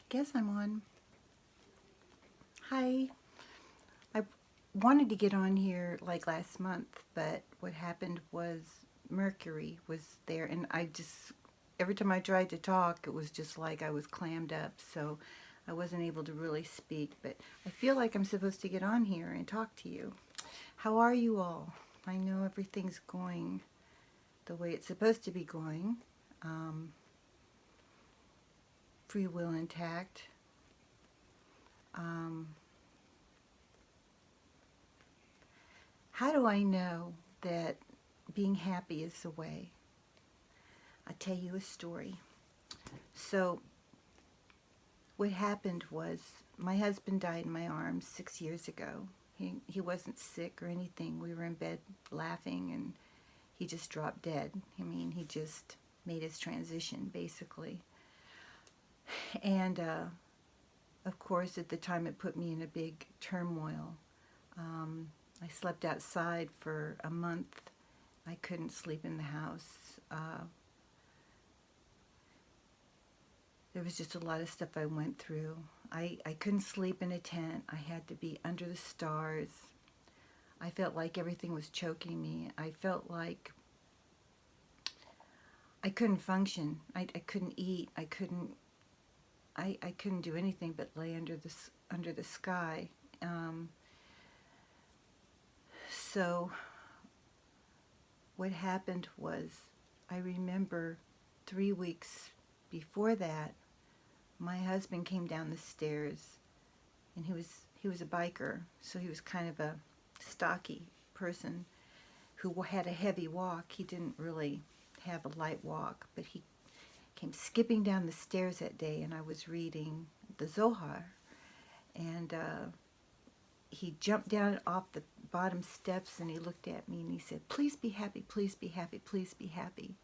Guess I'm on. Hi. I wanted to get on here like last month, but what happened was Mercury was there, and every time I tried to talk, it was just like I was clammed up, so I wasn't able to really speak. But I feel like I'm supposed to get on here and talk to you. How are you all? I know everything's going the way it's supposed to be going. Um, Free will intact. Um, how do I know that being happy is the way? I'll tell you a story. So, what happened was my husband died in my arms 6 years ago. He wasn't sick or anything. We were in bed laughing, and he just dropped dead. I mean, he just made his transition, basically. And, of course, at the time, it put me in a big turmoil. I slept outside for a month. I couldn't sleep in the house. There was just a lot of stuff I went through. I couldn't sleep in a tent. I had to be under the stars. I felt like everything was choking me. I felt like I couldn't function. I couldn't eat. I couldn't do anything but lay under the sky. Um, so what happened was, I remember 3 weeks before that, my husband came down the stairs, and he was a biker, so he was kind of a stocky person who had a heavy walk. He didn't really have a light walk, but he came skipping down the stairs that day, and I was reading the Zohar, and he jumped down off the bottom steps, and he looked at me and he said, "Please be happy, please be happy, please be happy."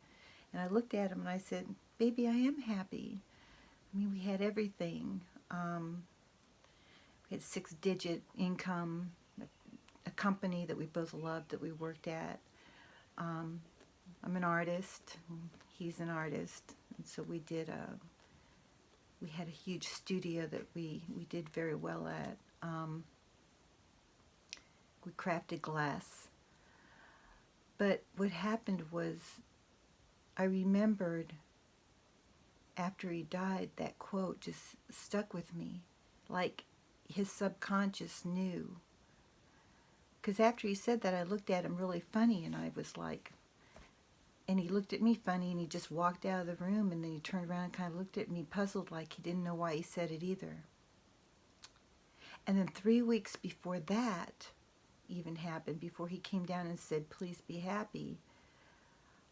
And I looked at him and I said, "Baby, I am happy. I mean, we had everything. We had 6-digit income, a company that we both loved that we worked at. I'm an artist. He's an artist. And so we had a huge studio that we did very well at. We crafted glass. But what happened was, I remembered after he died, that quote just stuck with me. Like his subconscious knew. Because after he said that, I looked at him really funny, and I was like, and he looked at me funny, and he just walked out of the room, and then he turned around and kind of looked at me puzzled, like he didn't know why he said it either. And then 3 weeks before that even happened, before he came down and said, "Please be happy,"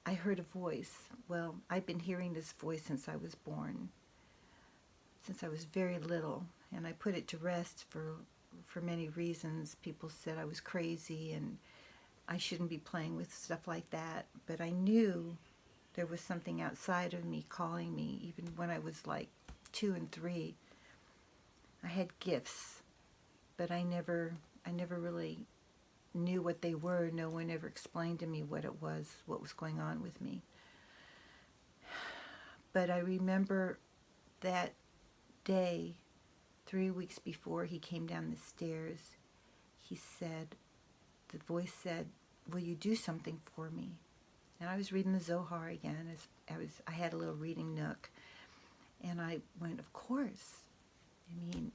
I heard a voice. Well, I've been hearing this voice since I was born, since I was very little, and I put it to rest for many reasons. People said I was crazy and I shouldn't be playing with stuff like that, but I knew there was something outside of me calling me. Even when I was like 2 and 3, I had gifts, but I never really knew what they were. No one ever explained to me what it was, what was going on with me. But I remember that day, 3 weeks before he came down the stairs, he said, the voice said, "Will you do something for me?" And I was reading the Zohar again. I had a little reading nook, and I went, "Of course." I mean,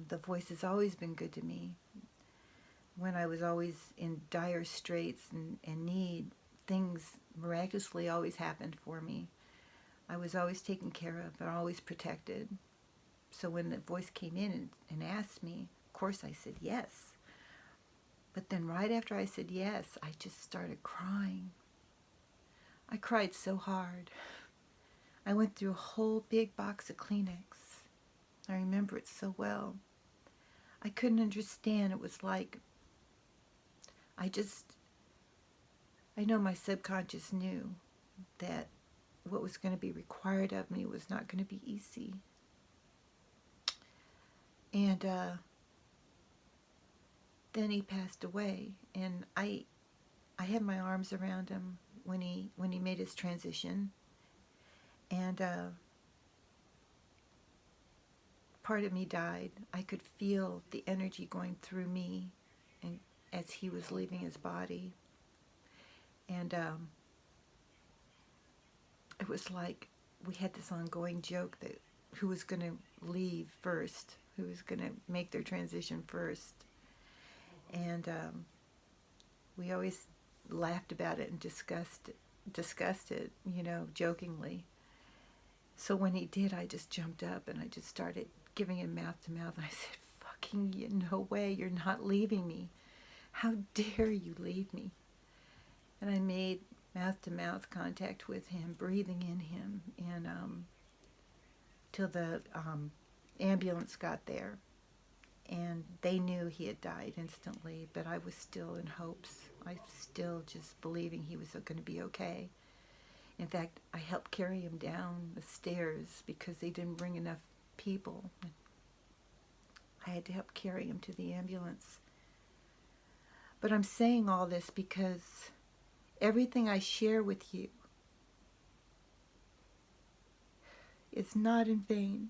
the voice has always been good to me. When I was always in dire straits and need, things miraculously always happened for me. I was always taken care of and always protected. So when the voice came in and asked me, of course I said yes. But then right after I said yes, I just started crying. I cried so hard. I went through a whole big box of Kleenex. I remember it so well. I couldn't understand. It was like, I know my subconscious knew that what was going to be required of me was not going to be easy. And then he passed away, and I had my arms around him when he made his transition, and part of me died. I could feel the energy going through me and as he was leaving his body. And it was like we had this ongoing joke that who was going to leave first, who was going to make their transition first. And we always laughed about it and discussed it, jokingly. So when he did, I just jumped up and I just started giving him mouth to mouth. And I said, fucking no way, you're not leaving me. How dare you leave me? And I made mouth to mouth contact with him, breathing in him, and till the ambulance got there. And they knew he had died instantly, but I was still in hopes. I was still just believing he was going to be okay. In fact, I helped carry him down the stairs because they didn't bring enough people. I had to help carry him to the ambulance. But I'm saying all this because everything I share with you is not in vain.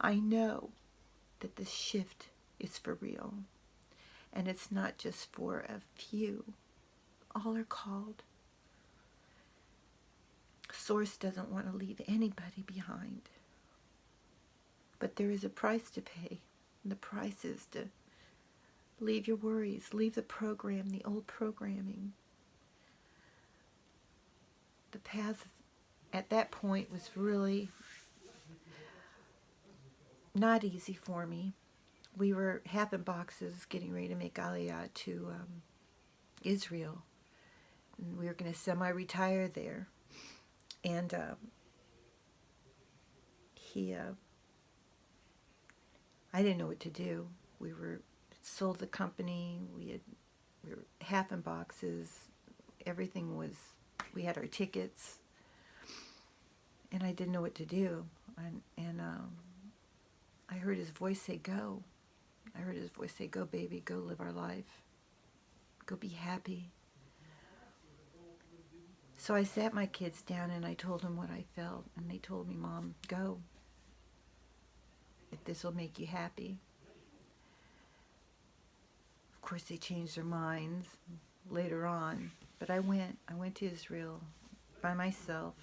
I know that this shift is for real. And it's not just for a few. All are called. Source doesn't want to leave anybody behind. But there is a price to pay. And the price is to leave your worries, leave the program, the old programming. The path at that point was really not easy for me. We were half in boxes getting ready to make Aliyah to Israel. And we were going to semi-retire there. And I didn't know what to do. We were sold the company. We were half in boxes. Everything was, we had our tickets. And I didn't know what to do. And I heard his voice say, go. I heard his voice say, go, baby, go live our life. Go be happy. So I sat my kids down and I told them what I felt. And they told me, Mom, go. If this will make you happy. Of course, they changed their minds later on. But I went to Israel by myself.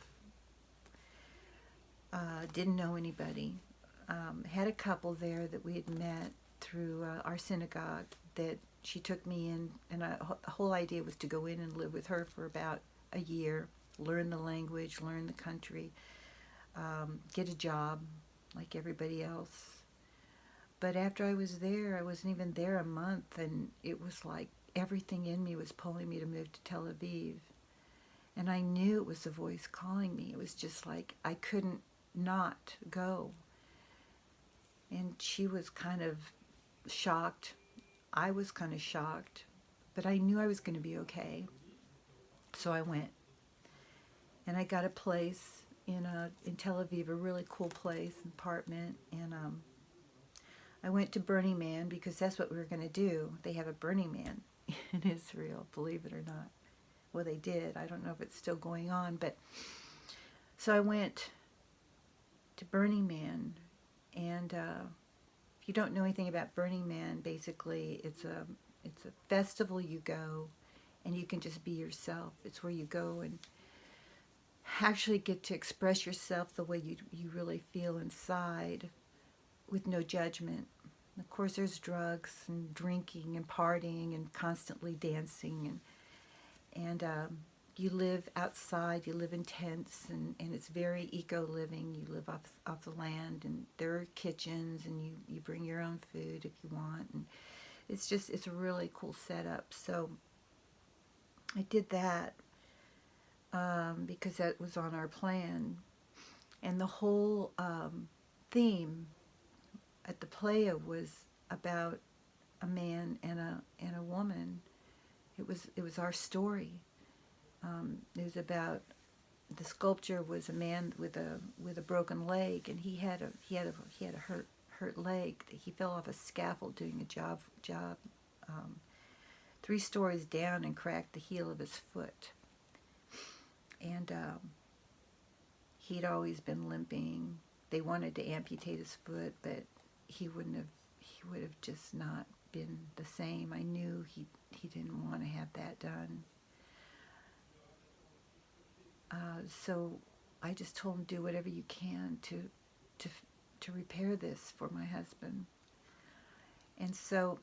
Didn't know anybody. Had a couple there that we had met through our synagogue that she took me in, and the whole idea was to go in and live with her for about a year, learn the language, learn the country, get a job like everybody else. But after I was there, I wasn't even there a month, and it was like everything in me was pulling me to move to Tel Aviv. And I knew it was the voice calling me. It was just like I couldn't not go. And she was kind of shocked. I was kind of shocked. But I knew I was going to be okay. So I went. And I got a place in Tel Aviv, a really cool place, an apartment. And I went to Burning Man because that's what we were going to do. They have a Burning Man in Israel, believe it or not. Well, they did. I don't know if it's still going on. But so I went to Burning Man. And if you don't know anything about Burning Man, basically it's a festival. You go and you can just be yourself. It's where you go and actually get to express yourself the way you really feel inside with no judgment. Of course, there's drugs and drinking and partying and constantly dancing. And you live outside, you live in tents, and it's very eco-living. You live off the land, and there are kitchens, and you bring your own food if you want. And it's a really cool setup. So I did that because that was on our plan. And the whole theme at the playa was about a man and a woman. It was our story. It was about, the sculpture was a man with a broken leg, and he had a hurt leg. He fell off a scaffold doing a job 3 stories down and cracked the heel of his foot. And he'd always been limping. They wanted to amputate his foot, but he would have just not been the same. I knew he didn't want to have that done. So I just told him, do whatever you can to repair this for my husband. And so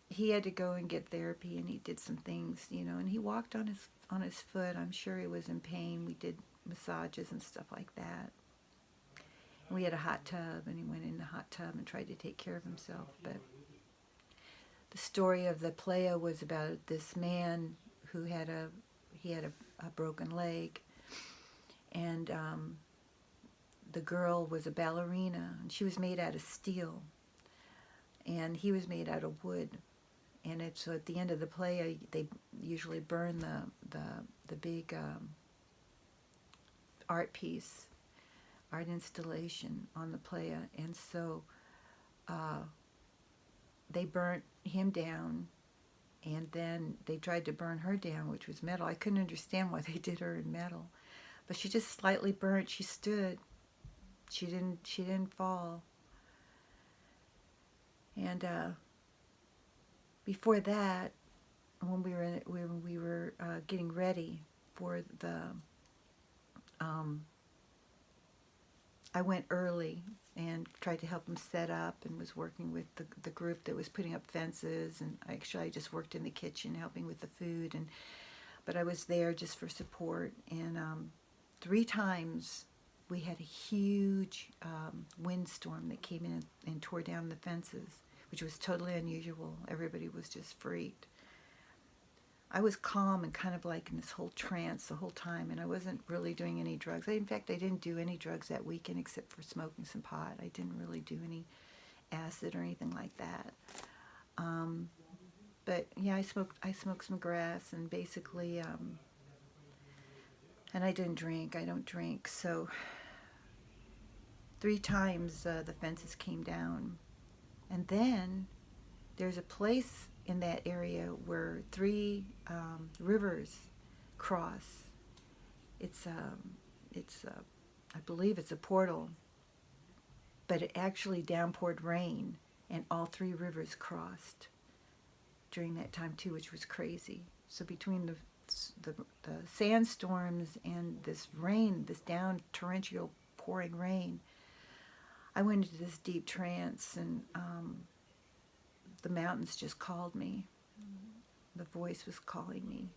he had to go and get therapy, and he did some things, and he walked on his foot. I'm sure he was in pain. We did massages and stuff like that. And we had a hot tub, and he went in the hot tub and tried to take care of himself. But the story of the playa was about this man who had a broken leg, and the girl was a ballerina, and she was made out of steel, and he was made out of wood. And so at the end of the play, they usually burn the big art piece, art installation on the playa. And so they burnt him down, and then they tried to burn her down, which was metal. I couldn't understand why they did her in metal, but she just slightly burnt. She stood. She didn't fall. And before that, when we were getting ready for the, I went early and tried to help him set up, and was working with the group that was putting up fences. And I just worked in the kitchen helping with the food, but I was there just for support. And 3 times we had a huge windstorm that came in and tore down the fences, which was totally unusual. Everybody was just freaked. I was calm and kind of like in this whole trance the whole time, and I wasn't really doing any drugs. In fact, I didn't do any drugs that weekend except for smoking some pot. I didn't really do any acid or anything like that. But yeah, I smoked some grass, and basically, and I didn't drink. I don't drink. So 3 times the fences came down. And then there's a place in that area where 3 rivers cross. It's I believe it's a portal, but it actually downpoured rain, and all 3 rivers crossed during that time too, which was crazy. So between the sandstorms and this rain, this torrential pouring rain, I went into this deep trance, and the mountains just called me. The voice was calling me,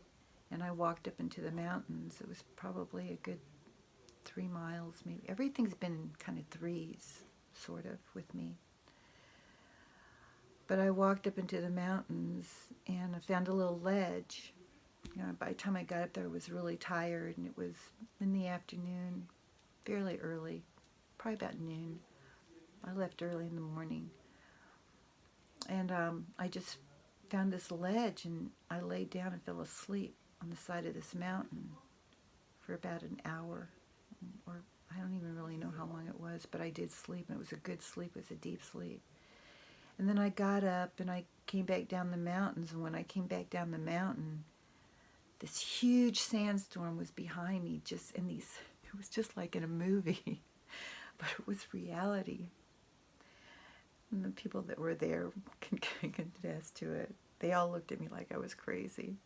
and I walked up into the mountains. It was probably a good 3 miles, maybe. Everything's been in kind of threes, sort of, with me. But I walked up into the mountains, and I found a little ledge. By the time I got up there, I was really tired, and it was in the afternoon, fairly early, probably about noon. I left early in the morning. And I just found this ledge, and I laid down and fell asleep on the side of this mountain for about an hour, or I don't even really know how long it was, but I did sleep, and it was a good sleep. It was a deep sleep. And then I got up, and I came back down the mountains, and when I came back down the mountain, this huge sandstorm was behind me, it was just like in a movie, but it was reality. And the people that were there can attest to it. They all looked at me like I was crazy.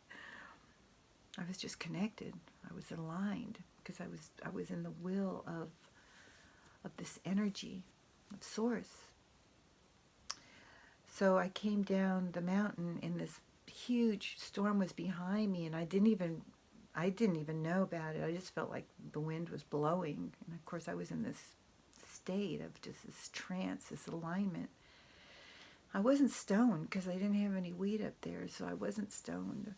I was just connected. I was aligned because I was in the will of this energy of Source. So I came down the mountain, and this huge storm was behind me, and I didn't even know about it. I just felt like the wind was blowing, and of course I was in this state of just this trance, this alignment. I wasn't stoned because I didn't have any weed up there, so I wasn't stoned.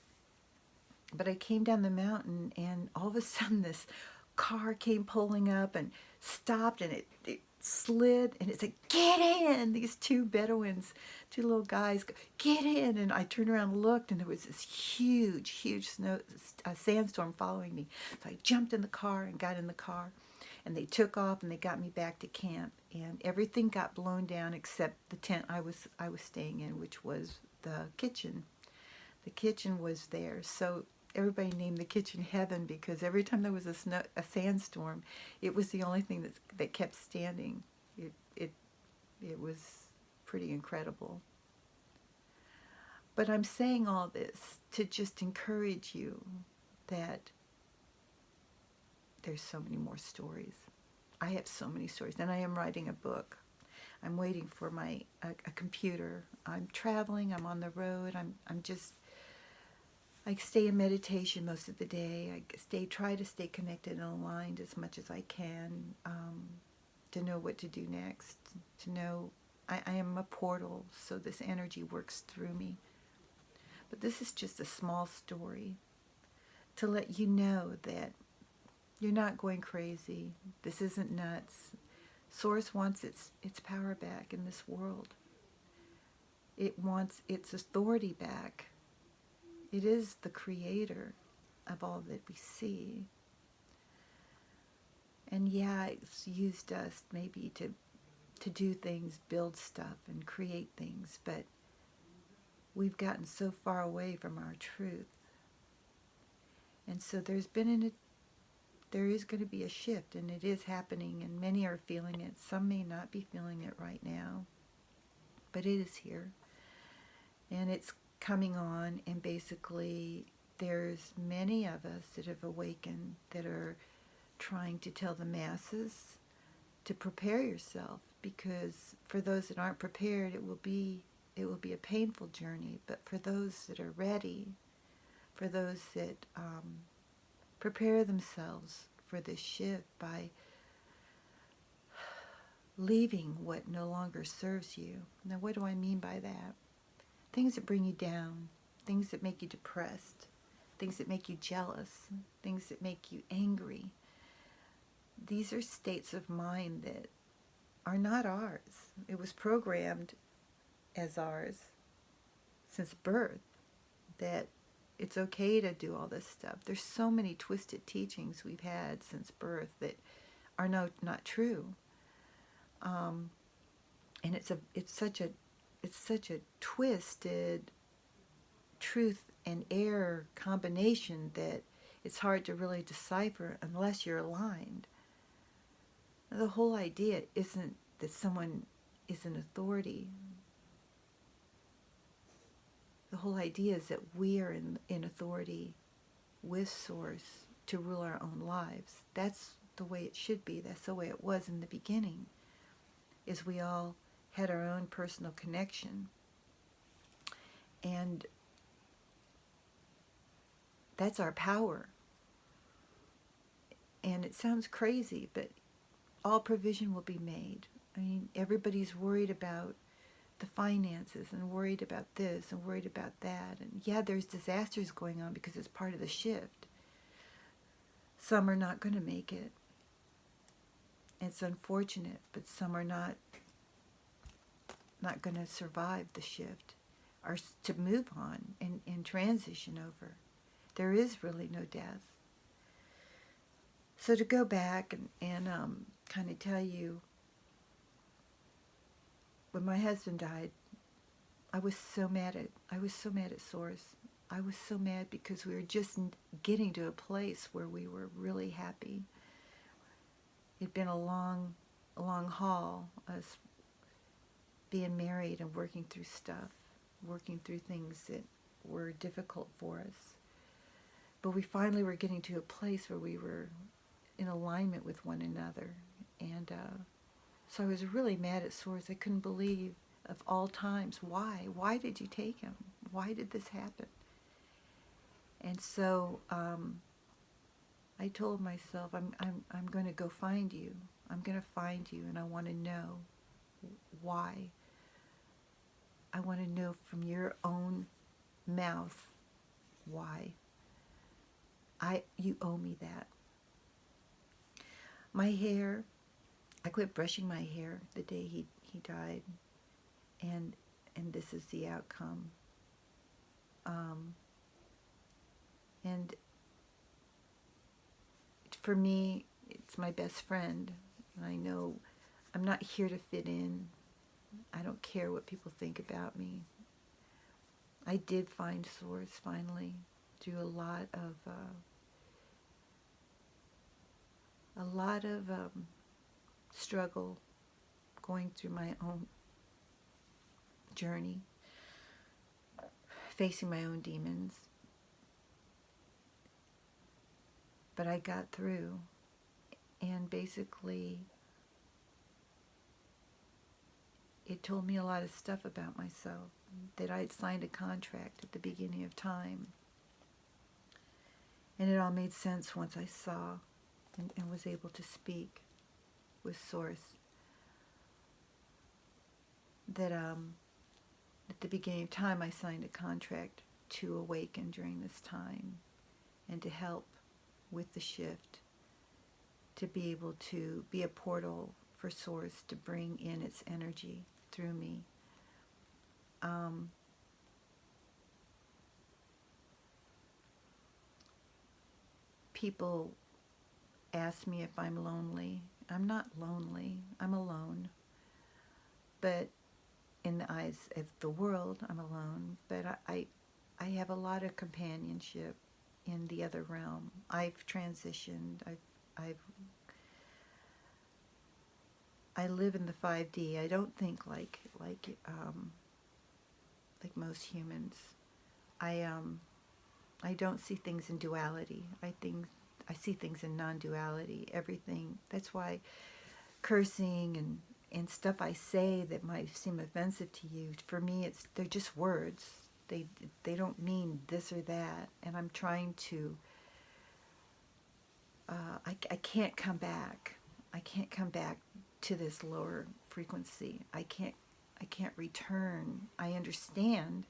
But I came down the mountain, and all of a sudden this car came pulling up and stopped, and it slid, and it said, "Get in!" These 2 Bedouins, 2 little guys, go, "Get in!" And I turned around and looked, and there was this huge sandstorm following me. So I jumped in the car and got in the car, and they took off, and they got me back to camp, and everything got blown down except the tent I was staying in, which was the kitchen. The kitchen was there. So everybody named the kitchen heaven because every time there was a sandstorm, it was the only thing that kept standing. It was pretty incredible. But I'm saying all this to just encourage you that there's so many more stories. I have so many stories, and I am writing a book. I'm waiting for a computer. I'm traveling. I'm on the road. I stay in meditation most of the day. Try to stay connected and aligned as much as I can, to know what to do next. To know I am a portal, so this energy works through me. But this is just a small story to let you know that you're not going crazy. This isn't nuts. Source wants its power back in this world. It wants its authority back. It is the creator of all that we see. And yeah, it's used us maybe to do things, build stuff, and create things, but we've gotten so far away from our truth. And so there is going to be a shift, and it is happening, and many are feeling it. Some may not be feeling it right now, but it is here. And it's coming on, and basically there's many of us that have awakened that are trying to tell the masses to prepare yourself, because for those that aren't prepared, it will be a painful journey. But for those that are ready, for those that prepare themselves for this shift by leaving what no longer serves you. Now, what do I mean by that? Things that bring you down, things that make you depressed, things that make you jealous, things that make you angry. These are states of mind that are not ours. It was programmed as ours since birth, that it's okay to do all this stuff. There's so many twisted teachings we've had since birth that are not true. And it's such a twisted truth and error combination that it's hard to really decipher unless you're aligned. The whole idea isn't that someone is an authority. The whole idea is that we are in authority with Source to rule our own lives. That's the way it should be. That's the way it was in the beginning, is we all had our own personal connection. And that's our power. And it sounds crazy, but all provision will be made. I mean, everybody's worried about the finances and worried about this and worried about that. And yeah, there's disasters going on because it's part of the shift. Some are not going to make it. It's unfortunate, but some are not going to survive the shift or to move on and transition over. There is really no death. So to go back and kind of tell you, when my husband died, I was so mad at Source. I was so mad because we were just getting to a place where we were really happy. It'd been a long haul, us being married and working through stuff, working through things that were difficult for us. But we finally were getting to a place where we were in alignment with one another. And so I was really mad at Source. I couldn't believe, of all times, why? Why did you take him? Why did this happen? And so I told myself, I'm going to go find you. I'm going to find you, and I want to know why. I want to know from your own mouth why. You owe me that. My hair, I quit brushing my hair the day he died, and this is the outcome. And for me, it's my best friend. And I know I'm not here to fit in. I don't care what people think about me. I did find Source finally. through a lot of struggle, going through my own journey, facing my own demons. But I got through, and basically it told me a lot of stuff about myself, that I'd signed a contract at the beginning of time. And it all made sense once I saw and was able to speak with Source. That at the beginning of time I signed a contract to awaken during this time and to help with the shift, to be able to be a portal for Source to bring in its energy through me. People ask me if I'm lonely. I'm not lonely. I'm alone. But in the eyes of the world, I'm alone. But I have a lot of companionship in the other realm. I've transitioned. I live in the 5D. I don't think like most humans. I don't see things in duality. I see things in non-duality. Everything. That's why cursing and stuff I say that might seem offensive to you, for me they're just words. They don't mean this or that. And I'm trying to I can't come back. I can't come back to this lower frequency. I can't return. I understand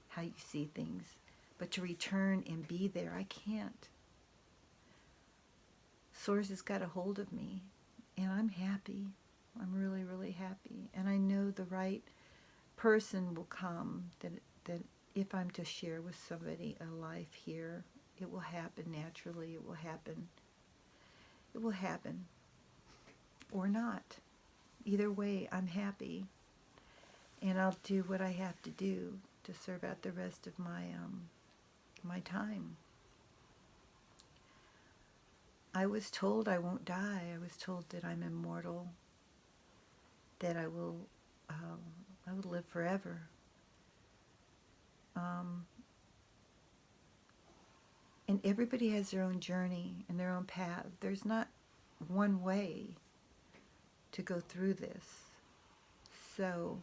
how you see things, but to return and be there, I can't. Source has got a hold of me, and I'm happy. I'm really, really happy. And I know the right person will come, that if I'm to share with somebody a life here, it will happen naturally. It will happen. It will happen. Or not. Either way, I'm happy. And I'll do what I have to do to serve out the rest of my time. I was told I won't die. I was told that I'm immortal, that I will live forever. And everybody has their own journey and their own path. There's not one way to go through this. So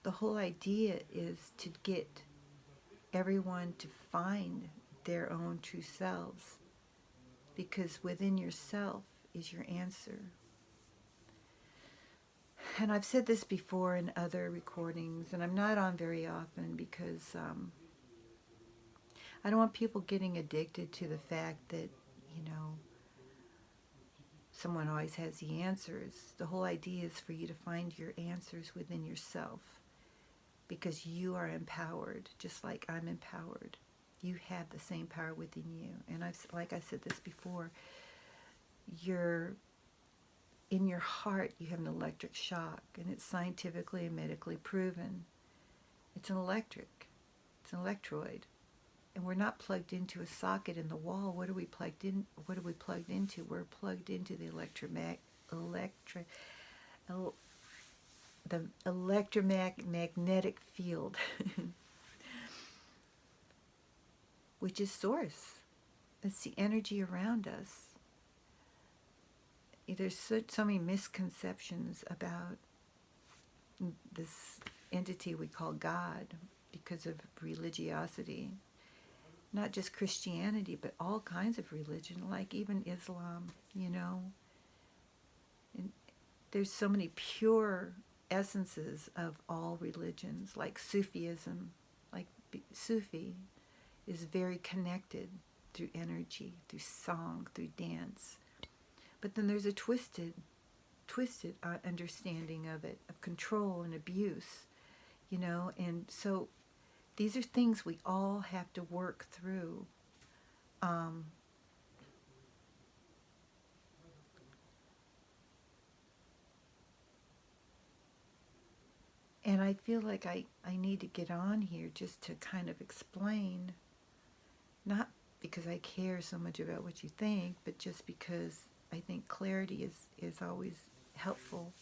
the whole idea is to get everyone to find their own true selves, because within yourself is your answer. And I've said this before in other recordings, and I'm not on very often because I don't want people getting addicted to the fact that, someone always has the answers. The whole idea is for you to find your answers within yourself, because you are empowered, just like I'm empowered. You have the same power within you. And like I said this before, in your heart you have an electric shock, and it's scientifically and medically proven. It's an electroid, and we're not plugged into a socket in the wall. What are we plugged into? We're plugged into the electromagnetic field, which is Source. It's the energy around us. There's so many misconceptions about this entity we call God because of religiosity. Not just Christianity, but all kinds of religion, like even Islam, And there's so many pure essences of all religions, like Sufism. Like Sufi is very connected through energy, through song, through dance. But then there's a twisted understanding of it, of control and abuse, and so these are things we all have to work through. And I feel like I need to get on here just to kind of explain, not because I care so much about what you think, but just because I think clarity is always helpful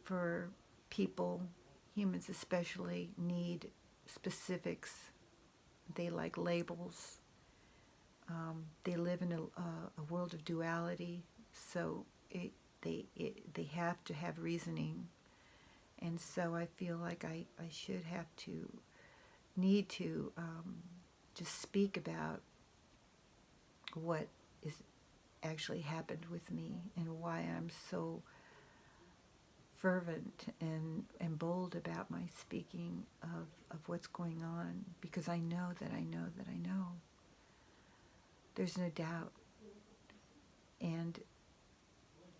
for people. Humans especially need specifics. They like labels. They live in a world of duality, so they have to have reasoning. And so I feel like I should have to, need to just speak about what is actually happened with me and why I'm so fervent and bold about my speaking of what's going on, because I know that I know that I know. There's no doubt. And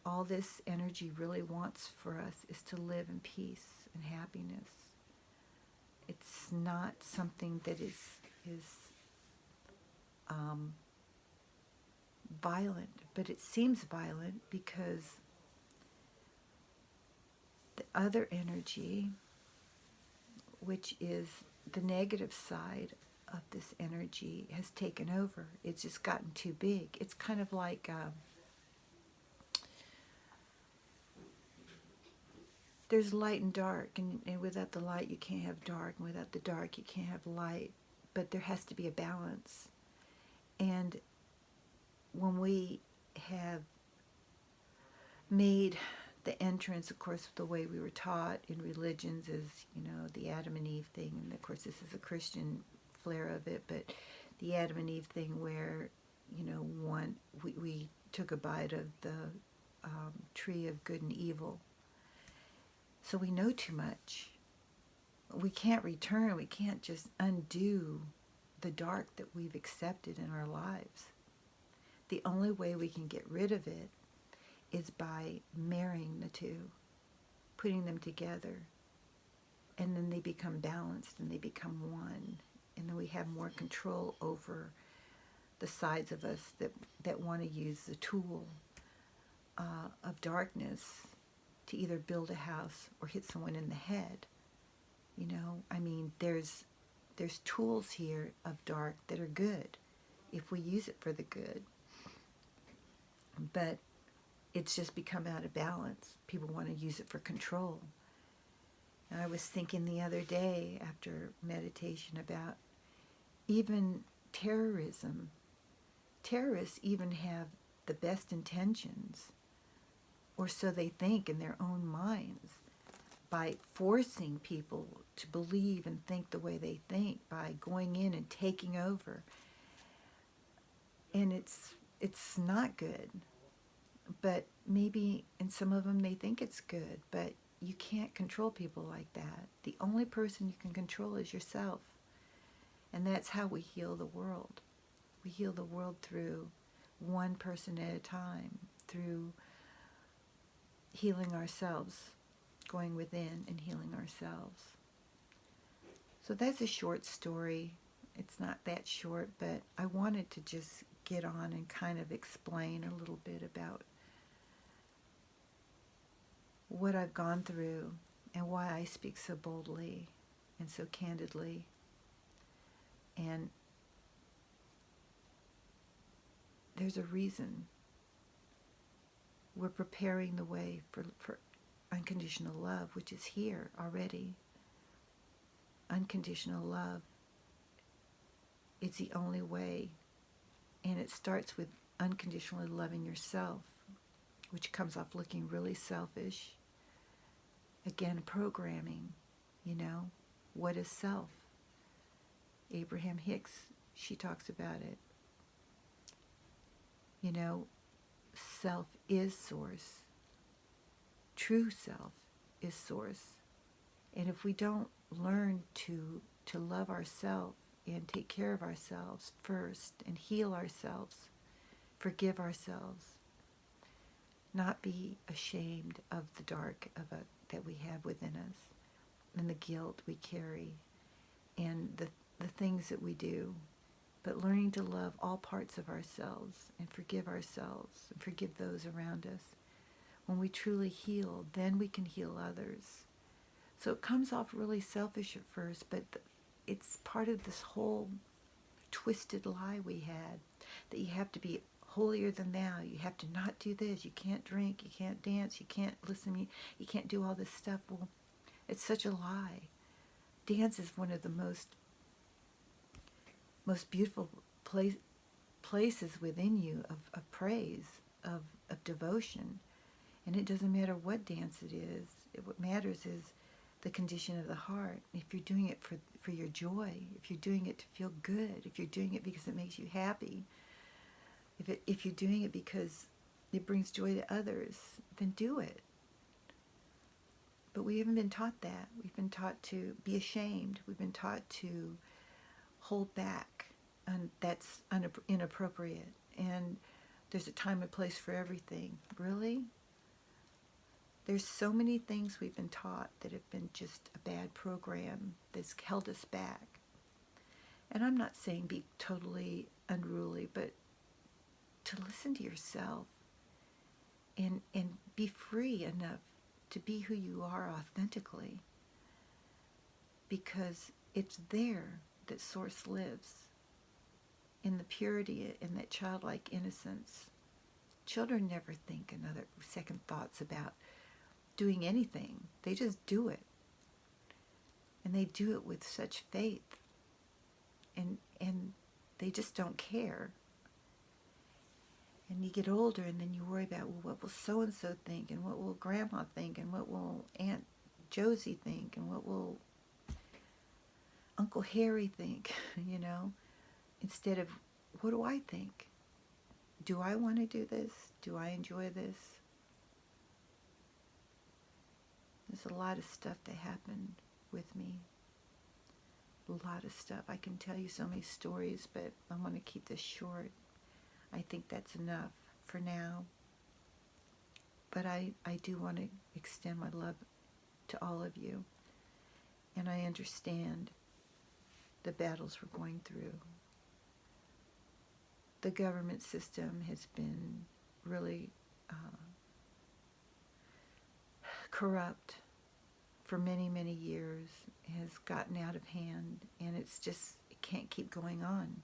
all this energy really wants for us is to live in peace and happiness. It's not something that is um, violent, but it seems violent because the other energy, which is the negative side of this energy, has taken over. It's just gotten too big. It's kind of like there's light and dark, and without the light you can't have dark, and without the dark you can't have light, but there has to be a balance. And when we have made the entrance, of course, the way we were taught in religions is, the Adam and Eve thing, and of course this is a Christian flair of it, but the Adam and Eve thing where, we took a bite of the tree of good and evil. So we know too much. We can't return. We can't just undo the dark that we've accepted in our lives. The only way we can get rid of it is by marrying the two, putting them together, and then they become balanced and they become one, and then we have more control over the sides of us that want to use the tool of darkness to either build a house or hit someone in the head. There's tools here of dark that are good if we use it for the good, but it's just become out of balance. People want to use it for control. And I was thinking the other day after meditation about even terrorism. Terrorists even have the best intentions, or so they think in their own minds, by forcing people to believe and think the way they think, by going in and taking over. And it's not good. But maybe in some of them they think it's good, but you can't control people like that. The only person you can control is yourself. And that's how we heal the world. We heal the world through one person at a time, through healing ourselves, going within and healing ourselves. So that's a short story. It's not that short, but I wanted to just get on and kind of explain a little bit about what I've gone through and why I speak so boldly and so candidly. And there's a reason. We're preparing the way for unconditional love, which is here already. Unconditional love. It's the only way. And it starts with unconditionally loving yourself, which comes off looking really selfish. Again, programming, what is self? Abraham Hicks, she talks about it. Self is source. True self is source. And if we don't learn to love ourselves and take care of ourselves first and heal ourselves, forgive ourselves, not be ashamed of the dark that we have within us and the guilt we carry and the things that we do, but learning to love all parts of ourselves and forgive those around us. When we truly heal, then we can heal others. So it comes off really selfish at first, but it's part of this whole twisted lie we had, that you have to be holier than thou. You have to not do this. You can't drink. You can't dance. You can't listen to me. You can't do all this stuff. Well, it's such a lie. Dance is one of the most beautiful places within you of praise, of devotion. And it doesn't matter what dance it is. What matters is the condition of the heart. If you're doing it for your joy, if you're doing it to feel good, if you're doing it because it makes you happy, if you're doing it because it brings joy to others, then do it. But we haven't been taught that. We've been taught to be ashamed. We've been taught to hold back, and that's inappropriate. And there's a time and place for everything. Really? There's so many things we've been taught that have been just a bad program that's held us back. And I'm not saying be totally unruly, but to listen to yourself and be free enough to be who you are authentically, because it's there that Source lives, in the purity, in that childlike innocence. Children never think another second thoughts about doing anything. They just do it. And they do it with such faith. And they just don't care. And you get older, and then you worry about, well, what will so-and-so think, and what will Grandma think, and what will Aunt Josie think, and what will Uncle Harry think, instead of, what do I think? Do I want to do this? Do I enjoy this? There's a lot of stuff that happened with me. A lot of stuff. I can tell you so many stories, but I want to keep this short. I think that's enough for now. But I do want to extend my love to all of you. And I understand the battles we're going through. The government system has been really corrupt for many, many years, has gotten out of hand, and it can't keep going on.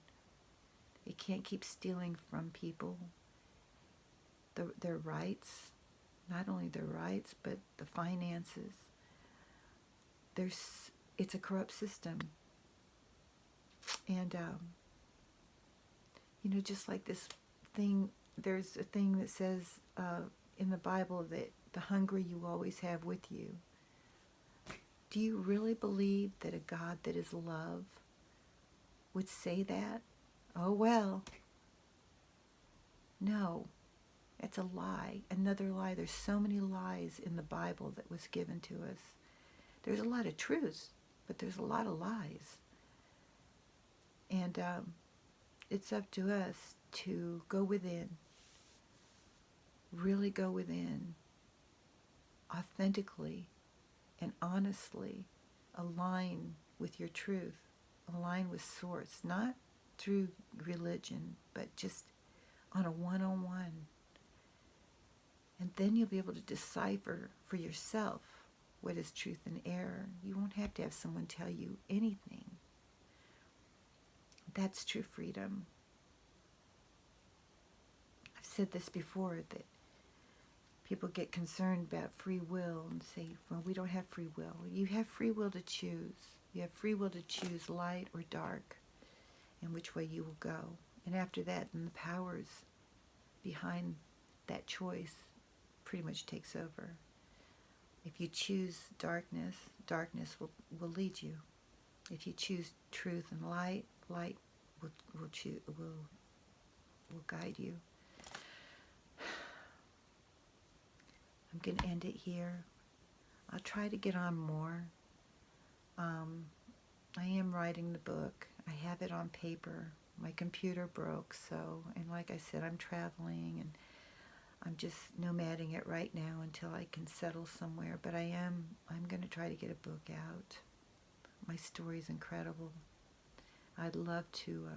It can't keep stealing from people their rights, not only their rights, but the finances. It's a corrupt system. And, just like this thing, there's a thing that says in the Bible that the hungry you always have with you. Do you really believe that a God that is love would say that? Oh, well. No, that's a lie. Another lie. There's so many lies in the Bible that was given to us. There's a lot of truths, but there's a lot of lies. And it's up to us to go within, really go within, authentically and honestly align with your truth, align with Source, not through religion, but just on a one-on-one. And then you'll be able to decipher for yourself what is truth and error. You won't have to have someone tell you anything. That's true freedom. I've said this before, that people get concerned about free will and say, well, we don't have free will. You have free will to choose. You have free will to choose light or dark and which way you will go. And after that, then the powers behind that choice pretty much takes over. If you choose darkness, darkness will lead you. If you choose truth and light, light will guide you. I'm going to end it here. I'll try to get on more. I am writing the book. I have it on paper. My computer broke, and like I said, I'm traveling, and I'm just nomading it right now until I can settle somewhere. But I'm going to try to get a book out. My story's incredible. I'd love to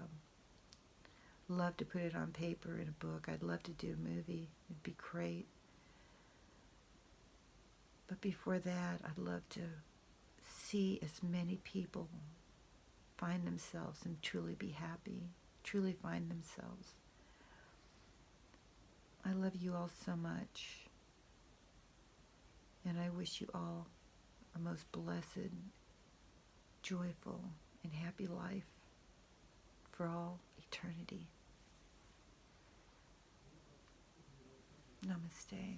put it on paper in a book. I'd love to do a movie. It'd be great. But before that, I'd love to see as many people find themselves and truly be happy, truly find themselves. I love you all so much, and I wish you all a most blessed, joyful, and happy life for all eternity. Namaste.